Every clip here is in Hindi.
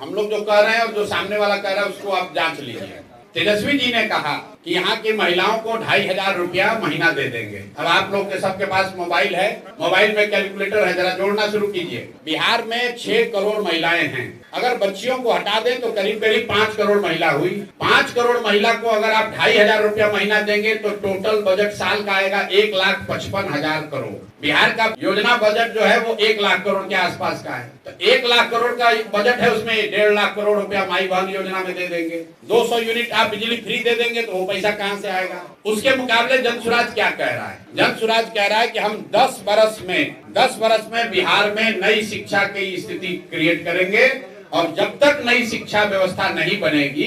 हम लोग जो कह रहे हैं और जो सामने वाला कह रहा है उसको आप जांच लीजिए। तेजस्वी जी ने कहा कि यहाँ की महिलाओं को 2500 रुपया महीना दे देंगे। अब आप लोग के सबके पास मोबाइल है, मोबाइल में कैलकुलेटर है, जरा जोड़ना शुरू कीजिए। बिहार में 6 करोड़ महिलाएं हैं। अगर बच्चियों को हटा दें तो करीब करीब 5 करोड़ महिला हुई। 5 करोड़ महिला को अगर आप 2500 रुपया महीना देंगे तो टोटल बजट साल का आएगा 1,55,000 करोड़। बिहार का योजना बजट जो है वो 1 लाख करोड़ के आसपास का है। तो 1 लाख करोड़ का बजट है, उसमें 1.5 लाख करोड़ रुपया माई बहन योजना में दे देंगे। 200 यूनिट आप बिजली फ्री दे देंगे तो वो पैसा कहां से आएगा? उसके मुकाबले जन स्वराज क्या कह रहा है? जन स्वराज कह रहा है कि हम 10 बरस में बिहार में नई शिक्षा की स्थिति क्रिएट करेंगे और जब तक नई शिक्षा व्यवस्था नहीं बनेगी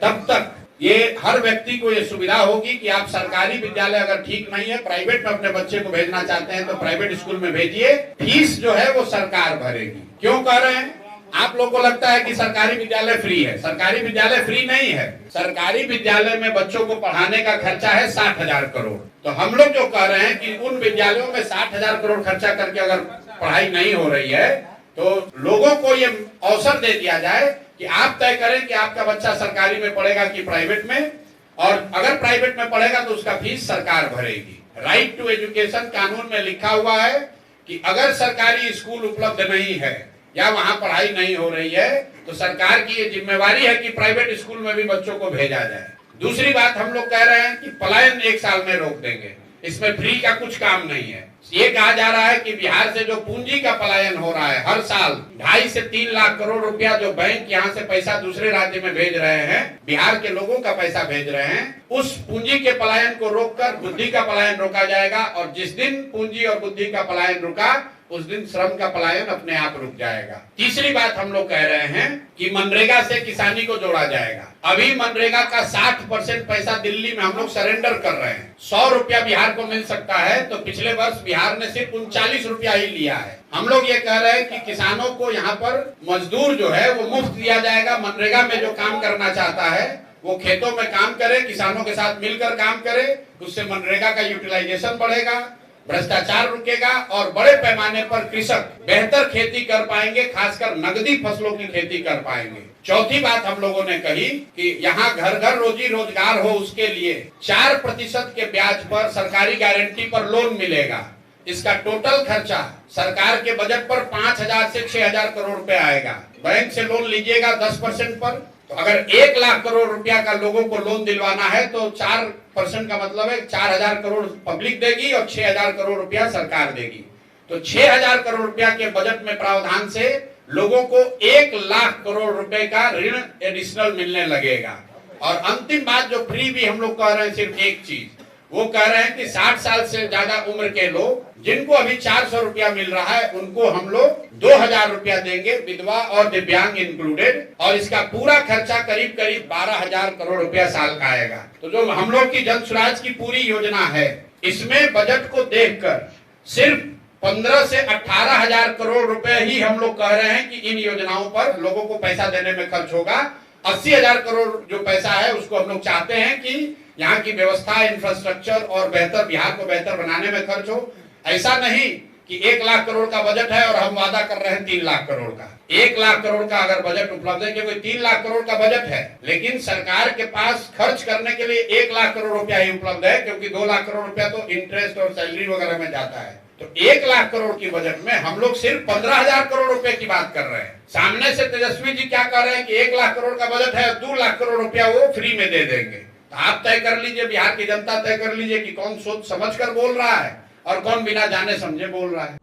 तब तक ये हर व्यक्ति को ये सुविधा होगी कि आप सरकारी विद्यालय अगर ठीक नहीं है, प्राइवेट में अपने बच्चे को भेजना चाहते हैं तो प्राइवेट स्कूल में भेजिए। फीस जो है वो सरकार भरेगी। क्यों कह रहे हैं? आप लोगों को लगता है कि सरकारी विद्यालय फ्री है। सरकारी विद्यालय फ्री नहीं है। सरकारी विद्यालय में बच्चों को पढ़ाने का खर्चा है 60,000 करोड़। तो हम लोग जो कह रहे हैं कि उन विद्यालयों में 60,000 करोड़ खर्चा करके अगर पढ़ाई नहीं हो रही है तो लोगों को ये अवसर दे दिया जाए कि आप तय करें कि आपका बच्चा सरकारी में पढ़ेगा कि प्राइवेट में, और अगर प्राइवेट में पढ़ेगा तो उसका फीस सरकार भरेगी। राइट टू एजुकेशन कानून में लिखा हुआ है कि अगर सरकारी स्कूल उपलब्ध नहीं है या वहां पढ़ाई नहीं हो रही है तो सरकार की ये जिम्मेवारी है कि प्राइवेट स्कूल में भी बच्चों को भेजा जाए। दूसरी बात हम लोग कह रहे हैं कि पलायन 1 साल में रोक देंगे। इसमें फ्री का कुछ काम नहीं है। ये कहा जा रहा है कि बिहार से जो पूंजी का पलायन हो रहा है हर साल 2.5 से 3 लाख करोड़ रुपया जो बैंक यहाँ से पैसा दूसरे राज्य में भेज रहे हैं, बिहार के लोगों का पैसा भेज रहे हैं, उस पूंजी के पलायन को रोककर बुद्धि का पलायन रोका जाएगा। और जिस दिन पूंजी और बुद्धि का पलायन रुका उस दिन श्रम का पलायन अपने आप रुक जाएगा। तीसरी बात हम लोग कह रहे हैं कि मनरेगा से किसानी को जोड़ा जाएगा। अभी मनरेगा का 60% पैसा दिल्ली में हम लोग सरेंडर कर रहे हैं। 100 रुपया बिहार को मिल सकता है तो पिछले वर्ष बिहार ने सिर्फ 39 रुपया ही लिया है। हम लोग ये कह रहे हैं कि किसानों को यहाँ पर मजदूर जो है वो मुफ्त दिया जाएगा। मनरेगा में जो काम करना चाहता है वो खेतों में काम करे, किसानों के साथ मिलकर काम करे, उससे मनरेगा का यूटिलाइजेशन बढ़ेगा, भ्रष्टाचार रुकेगा और बड़े पैमाने पर कृषक बेहतर खेती कर पाएंगे, खासकर नगदी फसलों की खेती कर पाएंगे। चौथी बात हम लोगों ने कही कि यहाँ घर घर रोजी रोजगार हो उसके लिए 4% के ब्याज पर सरकारी गारंटी पर लोन मिलेगा। इसका टोटल खर्चा सरकार के बजट पर 5,000 से 6,000 करोड़ रुपए आएगा। बैंक से लोन लीजिएगा 10% पर, तो अगर 1 लाख करोड़ रुपया का लोगों को लोन दिलवाना है तो 4% का मतलब है 4,000 करोड़ पब्लिक देगी और 6,000 करोड़ रुपया सरकार देगी। तो 6,000 करोड़ रुपया के बजट में प्रावधान से लोगों को 1 लाख करोड़ रुपए का ऋण एडिशनल मिलने लगेगा। और अंतिम बात जो फ्री भी हम लोग कह रहे हैं, सिर्फ एक चीज वो कह रहे हैं कि 60 साल से ज्यादा उम्र के लोग जिनको अभी 400 रुपया मिल रहा है उनको हम लोग 2,000 रुपया देंगे, विधवा और दिव्यांग इंक्लूडेड, और इसका पूरा खर्चा करीब करीब 12,000 करोड़ रुपया साल का आएगा। तो जो हम लोग की जन स्वराज की पूरी योजना है इसमें बजट को देखकर सिर्फ 15 से 18,000 करोड़ रुपए ही हम लोग कह रहे हैं कि इन योजनाओं पर लोगों को पैसा देने में खर्च होगा। 80,000 करोड़ जो पैसा है उसको हम लोग चाहते हैं कि यहाँ की व्यवस्था, इंफ्रास्ट्रक्चर और बेहतर बिहार को बेहतर बनाने में खर्च हो। ऐसा नहीं कि 1 लाख करोड़ का बजट है और हम वादा कर रहे हैं 3 लाख करोड़ का। 1 लाख करोड़ का अगर बजट उपलब्ध है, क्योंकि 3 लाख करोड़ का बजट है लेकिन सरकार के पास खर्च करने के लिए 1 लाख करोड़ रुपया ही उपलब्ध है, क्योंकि 2 लाख करोड़ रुपया तो इंटरेस्ट और सैलरी वगैरह में जाता है। तो 1 लाख करोड़ की बजट में हम लोग सिर्फ 15,000 करोड़ रुपए की बात कर रहे हैं। सामने से तेजस्वी जी क्या कर रहे हैं कि 1 लाख करोड़ का बजट है, 2 लाख करोड़ रुपया वो फ्री में दे देंगे। तो आप तय कर लीजिए, बिहार की जनता तय कर लीजिए कि कौन सोच समझ कर बोल रहा है और कौन बिना जाने समझे बोल रहा है।